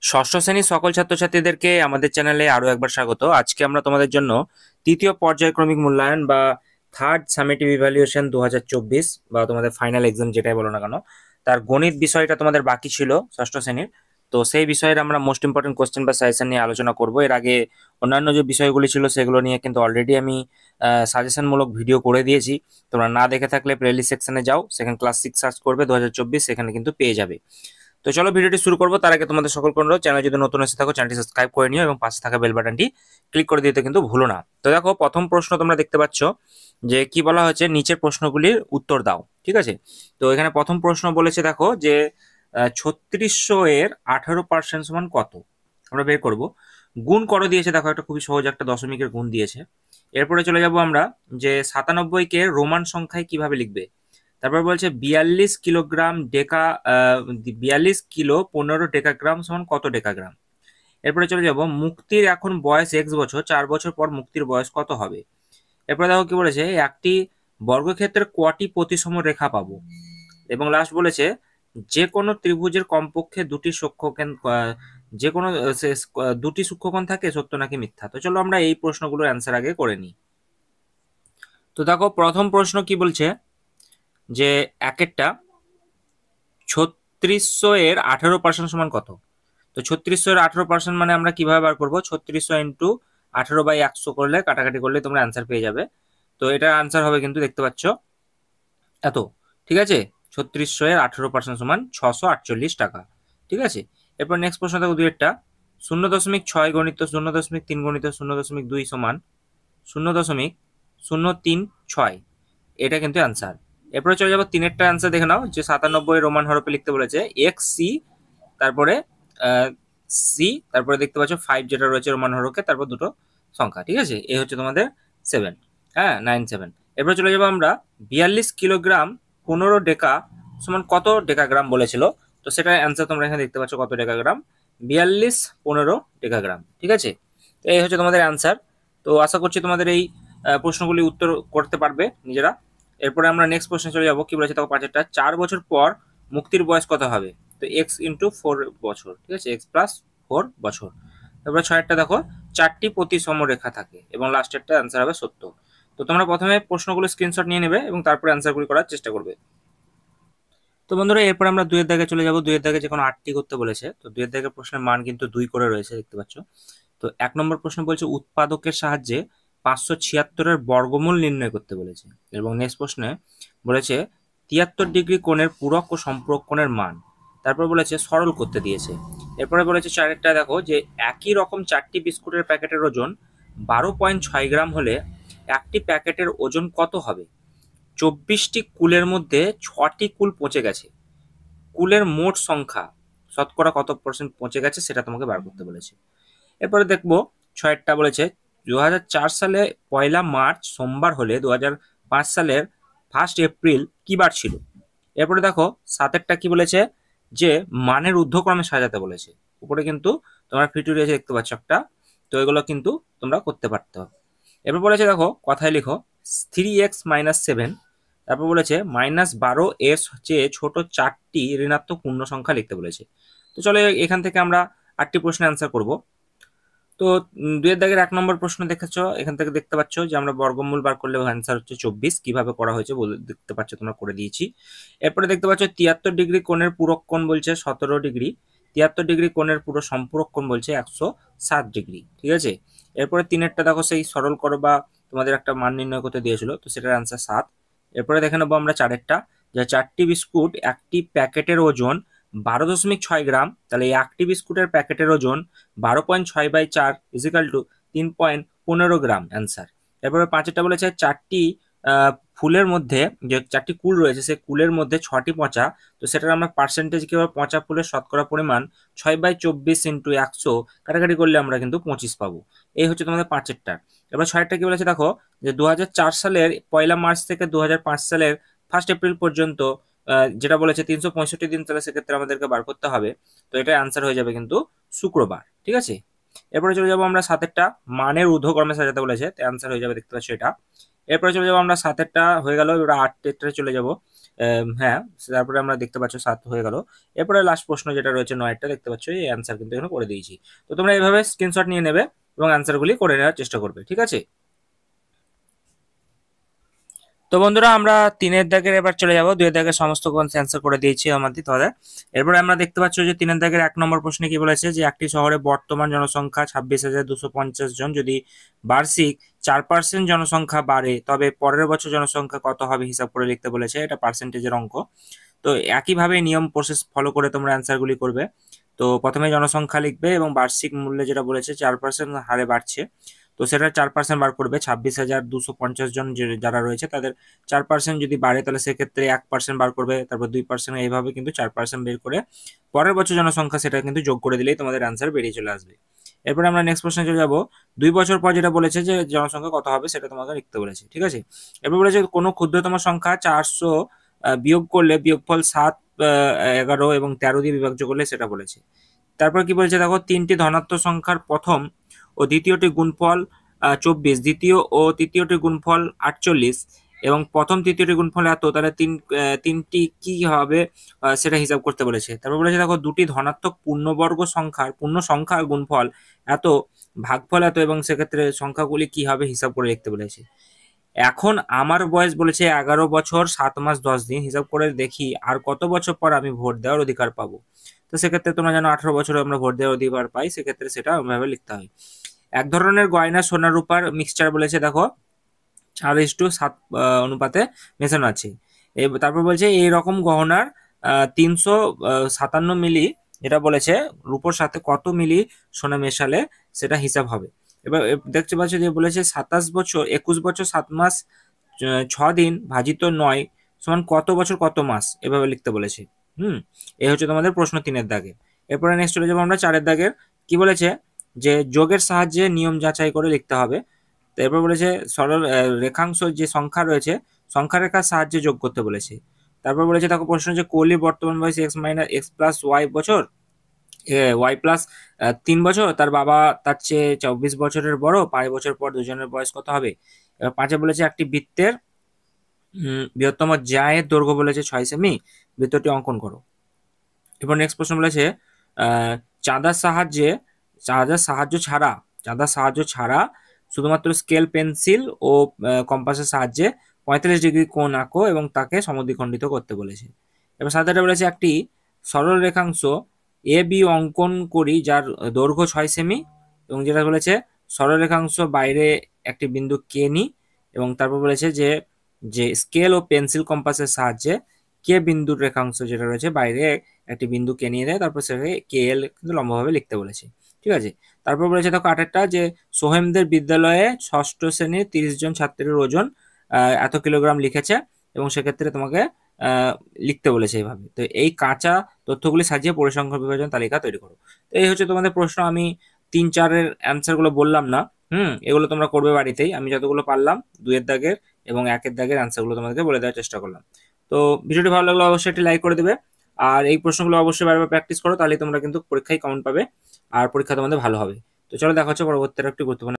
ষষ্ঠ শ্রেণীর সকল ছাত্রছাত্রীদেরকে আমাদের চ্যানেলে আরো একবার স্বাগত। আজকে আমরা তোমাদের জন্য তৃতীয় পর্যায়ক্রমিক মূল্যায়ন বা থার্ড সামেটিভ ইভ্যালুয়েশন 2024 বা তোমাদের ফাইনাল এক্সাম যেটাই বলো না কেন, তার গণিত বিষয়টা তোমাদের বাকি ছিল ষষ্ঠ শ্রেণীর। তো সেই বিষয়ের আমরা মোস্ট ইম্পর্টেন্ট কোশ্চেন বা সাজেশন নিয়ে আলোচনা করব। এর আগে অন্যান্য যে বিষয়গুলি ছিল সেগুলো নিয়ে কিন্তু অলরেডি আমি সাজেশন মূলক ভিডিও করে দিয়েছি। তোমরা না দেখে থাকলে প্লেলিস্ট সেকশনে যাও, সেখানে ক্লাস 6 সার্চ করবে 2024, সেখানে কিন্তু পেয়ে যাবে। তো চলো ভিডিওটি শুরু করবো। তার আগে তোমাদের সকল অনুরোধ, চ্যানেল যদি নতুন এসে থাকো চ্যানেলটি সাবস্ক্রাইব করে নিও এবং পাশে থাকা বেল বাটনটি ক্লিক করে দিতে কিন্তু ভুলো না। তো দেখো, প্রথম প্রশ্ন তোমরা দেখতে পাচ্ছ যে কি বলা হয়েছে, নিচের প্রশ্নগুলির উত্তর দাও। ঠিক আছে, তো এখানে প্রথম প্রশ্ন বলেছে দেখো যে 3600 এর 18% সমান কত। আমরা বের করব। গুণ করো দিয়েছে, দেখো একটা খুবই সহজ একটা দশমিকের গুণ দিয়েছে। এরপরে চলে যাব আমরা যে 97 কে রোমান সংখ্যায় কিভাবে লিখবে। তারপর বলছে 42 কিলোগ্রাম ডেকা 42 কিলো 15 ডেকাগ্রাম সমান কত ডেকাগ্রাম। এরপরে চলে যাব, মুক্তির এখন বয়স এক্স বছর, 4 বছর পর মুক্তির বয়স কত হবে। এরপরে দেখো কি বলেছে, একটি বর্গক্ষেত্রের কটি প্রতিসম রেখা পাবো। এবং লাস্ট বলেছে যে কোনো ত্রিভুজের কমপক্ষে দুটি সূক্ষ্মকোণ যে কোনো দুটি সূক্ষ্মকোণ থাকে, সত্য নাকি মিথ্যা। তো চলো আমরা এই প্রশ্নগুলোর অ্যান্সার আগে করে নিই। তো দেখো প্রথম প্রশ্ন কি বলছে যে একটা 3600 এর 18% সমান কত। তো 3600 এর 18% মানে আমরা কিভাবে বার করবো, 3600 ইন্টু 18/100 করলে কাটাকাটি করলে তোমরা অ্যান্সার পেয়ে যাবে। তো এটার অ্যান্সার হবে কিন্তু দেখতে পাচ্ছ এত। ঠিক আছে, 3600 এর 18% সমান 648 টাকা। ঠিক আছে, এরপর নেক্সট প্রশ্ন দেখো দুইটা, 0.6 গণিত 0.3 গণিত 0.2 সমান 0.036। এটা কিন্তু অ্যান্সার। এরপরে চলে যাবো তিনেরটা অ্যান্সার দেখে নাও, যে 97 রোমান হরফে লিখতে বলেছে এক্স সি, তারপরে সি, তারপরে দেখতে পাচ্ছ 5 যেটা রয়েছে রোমান হরফে, তারপর দুটো সংখ্যা। ঠিক আছে, এই হচ্ছে তোমাদের 7, হ্যাঁ 9 7। এরপরে চলে যাবো আমরা 42 কিলোগ্রাম 15 ডেকা সমান কত ডেকাগ্রাম বলেছিল। তো সেটার অ্যান্সার তোমরা এখানে দেখতে পাচ্ছ কত ডেকাগ্রাম, 42 15 ডেকাগ্রাম। ঠিক আছে, তো এই হচ্ছে তোমাদের অ্যান্সার। তো আশা করছি তোমাদের এই প্রশ্নগুলি উত্তর করতে পারবে নিজেরা। এরপরে আমরা নেক্সট প্রশ্নে চলে যাবো, কি বলেছে দেখো পাঁচেরটা, 4 বছর পর মুক্তির বয়স কত হবে। তো এক্স ইন্টু 4 বছর, ঠিক আছে, এক্স প্লাস 4 বছর। তারপরে ছয়েরটা দেখো, 4টি প্রতিসম রেখা থাকে এবং লাস্টেরটা অ্যান্সার হবে সত্য। তো তোমরা প্রথমে প্রশ্নগুলো স্ক্রিনশট নিয়ে নেবে এবং তারপরে অ্যান্সারগুলি করার চেষ্টা করবে। তো বন্ধুরা এরপর আমরা দুইয়ের দাগে চলে যাব। দুইয়ের দাগে যে কোনো 8টি করতে বলেছে। তো দুইয়ের দাগের প্রশ্নের মান কিন্তু 2 করে রয়েছে দেখতে পাচ্ছ। তো 1 নম্বর প্রশ্ন বলছে উৎপাদকের সাহায্যে 576-এর বর্গমূল নির্ণয় করতে বলেছে। এবং নেক্সট প্রশ্নে বলেছে 73 ডিগ্রি কোণের পূরক ও সম্পূরক কোণের মান। তারপর বলেছে সরল করতে দিয়েছে। এরপরে বলেছে চারেরটা দেখো, যে একই রকম 4টি বিস্কুটের প্যাকেটের ওজন 12.6 গ্রাম হলে একটি প্যাকেটের ওজন কত হবে। 24টি কুলের মধ্যে 6টি কুল পচে গেছে, কুলের মোট সংখ্যা শতকরা কত পার্সেন্ট পচে গেছে সেটা তোমাকে বার করতে বলেছে। এরপরে দেখবো ছয়টা বলেছে 2004 সালে 1 মার্চ সোমবার হলে 2005 সালের 1 এপ্রিল কি বার ছিল। এরপরে দেখো সাতেরটা কি বলেছে, যে মানের ঊর্ধ্বক্রমে সাজাতে বলেছে। উপরে কিন্তু তোমরা ফিটু রয়েছে দেখতে পাচ্ছ একটা, তো এগুলো কিন্তু তোমরা করতে পারতে হবে। এরপর বলেছে দেখো কথায় লিখো 3x-7। তারপর বলেছে -12 এর চেয়ে ছোট 4টি ঋণাত্মক পূর্ণ সংখ্যা লিখতে বলেছে। তো চলো এখান থেকে আমরা 8টি প্রশ্নের অ্যান্সার করব। তো দুইয়ের দাগের 1 নম্বর প্রশ্ন দেখেছ, এখান থেকে দেখতে পাচ্ছ যে আমরা বর্গমূল বার করলে অ্যান্সার হচ্ছে 24। কিভাবে করা হয়েছে দেখতে পাচ্ছ তোমরা, করে দিয়েছি। এরপরে দেখতে পাচ্ছ 73 ডিগ্রি কোণের পূরক কোণ বলছে 17 ডিগ্রি, 73 ডিগ্রি কোণের পুরো সম্পূরক কোণ বলছে 107 ডিগ্রি। ঠিক আছে, এরপরে তিনেরটা দেখো সেই সরল করো বা তোমাদের একটা মান নির্ণয় করতে দিয়েছিল, তো সেটার অ্যান্সার 7। এরপরে দেখে নেবো আমরা চারেরটা, যে 4টি বিস্কুট একটি প্যাকেটের ওজন 12.6 গ্রাম, তাহলে এই একটি বিস্কুটের প্যাকেটের ওজন 12.6/4 ইজিক্যাল টু 3.15 গ্রাম অ্যান্সার। এরপরে পাঁচেরটা বলেছে 4টি ফুলের মধ্যে যে 4টি কুল রয়েছে সেই কুলের মধ্যে 6টি পচা, তো সেটার আমরা পার্সেন্টেজ কি হবে, পচা ফুলের শতকরা পরিমাণ 6/24 ইন্টু 100 কাটাকাটি করলে আমরা কিন্তু 25 পাবো। এই হচ্ছে তোমাদের পাঁচেরটা। এবার ছয়েরটা কি বলেছে দেখো, যে 2004 সালের 1 মার্চ থেকে 2005 সালের 1 এপ্রিল পর্যন্ত যেটা বলেছে 365 দিন, তাহলে সেক্ষেত্রে আমাদেরকে বার করতে হবে। তো এটা অ্যান্সার হয়ে যাবে কিন্তু শুক্রবার। ঠিক আছে, এরপরে চলে যাবো আমরা সাতেরটা, মানের ঊর্ধ্বক্রমে সাজাতে বলেছে, অ্যান্সার হয়ে যাবে দেখতে পাচ্ছ এটা। এরপরে চলে যাবো আমরা সাতেরটা হয়ে গেল, এবার আটেরটা চলে যাবো, হ্যাঁ, তারপরে আমরা দেখতে পাচ্ছ 7 হয়ে গেল। এরপরে লাস্ট প্রশ্ন যেটা রয়েছে 9টা দেখতে পাচ্ছ, এই অ্যান্সার কিন্তু এখানে করে দিয়েছি। তো তোমরা এইভাবে স্ক্রিনশট নিয়ে নেবে এবং অ্যান্সারগুলি করে নেওয়ার চেষ্টা করবে, ঠিক আছে? তো বন্ধুরা, আমরা 3-এর দাগের এবার চলে যাব। 2-এর দাগের সমস্ত অ্যান্সার করে দিয়েছি আমাদের তাহলে। এরপরে আমরা দেখতে পাচ্ছ যে 3-এর দাগের 1 নম্বর প্রশ্নে কি বলেছে, যে একটি শহরে বর্তমান জনসংখ্যা 26,250 জন, যদি বার্ষিক 4% জনসংখ্যা বাড়ে তবে পরের বছর জনসংখ্যা কত হবে হিসাব করে লিখতে বলেছে। এটা পার্সেন্টেজের অঙ্ক। তো একইভাবে নিয়ম প্রসেস ফলো করে তোমরা অ্যান্সারগুলি করবে। তো প্রথমে জনসংখ্যা লিখবে এবং বার্ষিক মূল্যে যেটা বলেছে 4% হারে বাড়ছে, তো সেটা 4% বার করবে। 26,250 জন যারা রয়েছে তাদের 4% যদি বাড়ে তাহলে সেক্ষেত্রে 1% বার করবে, তারপর 2%, এইভাবে কিন্তু 4% বের করে পরের বছর জনসংখ্যা সেটা কিন্তু যোগ করে দিলেই তোমাদের অ্যান্সার বেরিয়ে চলে আসবে। এরপরে আমরা নেক্সট প্রশ্নে চলে যাবো। 2 বছর পর যেটা বলেছে যে জনসংখ্যা কত হবে সেটা তোমাকে লিখতে বলেছে, ঠিক আছে? এরপর বলেছে কোনো ক্ষুদ্রতম সংখ্যা 400 বিয়োগ করলে বিয়োগফল 7, 11 এবং 13 দিয়ে বিভাজ্য করলে সেটা বলেছে। তারপর কি বলেছে দেখো, 3টি ধনাত্মক সংখ্যার প্রথম ও দ্বিতীয়টি গুণফল 24, দ্বিতীয় ও তৃতীয়টি গুণফল 48 এবং প্রথম তৃতীয়টি গুণফল এত, তাহলে তিনটি কি হবে সেটা হিসাব করতে বলেছে। তারপর বলেছে দেখো, দুটি ধনাত্মক পূর্ণ সংখ্যার গুণফল এত, ভাগফল এত এবং সেক্ষেত্রে সংখ্যাগুলি কি হবে হিসাব করে লিখতে বলেছে। এখন আমার বয়স বলেছে 11 বছর 7 মাস 10 দিন, হিসাব করে দেখি আর কত বছর পর আমি ভোট দেওয়ার অধিকার পাবো। তো সেক্ষেত্রে তোমরা জানো 18 বছরে আমরা ভোট দেওয়ার অধিকার পাই, সেক্ষেত্রে সেটা ওইভাবে লিখতে হয়। এক ধরনের গয়না সোনা রূপার মিক্সচার বলেছে দেখো 4:7 অনুপাতে মেশানো আছে। তারপর বলছে এই রকম গহনার 357 মিলি, যেটা বলেছে রূপোর সাথে কত মিলি সোনা মেশালে সেটা হিসাব হবে। এবার দেখতে পাচ্ছ যে বলেছে 21 বছর 7 মাস 6 দিন ভাজিত 9 সমান কত বছর কত মাস, এভাবে লিখতে বলেছে। এই হচ্ছে তোমাদের প্রশ্ন 3-এর দাগে। এরপরে নেক্সট চলে যাবো আমরা 4-এর দাগের। কি বলেছে, যে যোগের সাহায্যে নিয়ম যাচাই করে লিখতে হবে। তো এরপর বলেছে সরল রেখাংশ যে সংখ্যা রয়েছে সংখ্যা রেখার সাহায্যে যোগ করতে বলেছে। তারপর বলেছে দেখো প্রশ্ন, যে কোহলির বর্তমান বয়স x+y বছর, y+3 বছর, তার বাবা তার চেয়ে 24 বছরের বড়, 5 বছর পর দুজনের বয়স কত হবে। এবার 5-এ বলেছে একটি বৃত্তের বৃহত্তম জ্যায়ের দৈর্ঘ্য বলেছে 6 সেমি, বৃত্তটি অঙ্কন করো। এবার নেক্সট প্রশ্ন বলেছে চাঁদার সাহায্য ছাড়া শুধুমাত্র স্কেল পেন্সিল ও কম্পাসের সাহায্যে 45 ডিগ্রি কোণ আঁকো এবং তাকে সমদ্বিখণ্ডিত করতে বলেছে। এবার 7-টা বলেছে একটি সরল রেখাংশ এ বি অঙ্কন করি যার দৈর্ঘ্য 6 সেমি, এবং যেটা বলেছে সরল রেখাংশ বাইরে একটি বিন্দু কে নি, এবং তারপর বলেছে যে যে স্কেল ও পেন্সিল কম্পাসের সাহায্যে কে বিন্দুর রেখাংশ যেটা রয়েছে বাইরে একটি বিন্দু কে নিয়ে দেয়, তারপর সেটাকে কে এল কিন্তু লম্বভাবে লিখতে বলেছে, ঠিক আছে? তারপর বলেছে দেখো 8-টা, যে সোহেমদের বিদ্যালয়ে 6ষ্ঠ শ্রেণীর 30 জন ছাত্রের ওজন এত কিলোগ্রাম লিখেছে, এবং সেক্ষেত্রে তোমাকে লিখতে বলেছে এইভাবে। তো এই কাঁচা তথ্যগুলি সাজিয়ে পরিসংখ্যান বিভাজন তালিকা তৈরি করো। তো এই হচ্ছে তোমাদের প্রশ্ন। আমি 3-4-এর অ্যান্সার গুলো বললাম না, এগুলো তোমরা করবে বাড়িতেই। আমি যতগুলো পারলাম 2-এর দাগের এবং 1-এর দাগের অ্যান্সার গুলো তোমাদেরকে বলে দেওয়ার চেষ্টা করলাম। তো ভিডিওটি ভালো লাগলে অবশ্যই একটি লাইক করে দেবে, আর এই প্রশ্নগুলো অবশ্যই বারবার প্র্যাকটিস করো, তাহলে তোমরা কিন্তু পরীক্ষায় কমেন্ট পাবে আর পরীক্ষা তোমাদের ভালো হবে। তো চলো দেখা হচ্ছে পরবর্তী একটি গুরুত্বপূর্ণ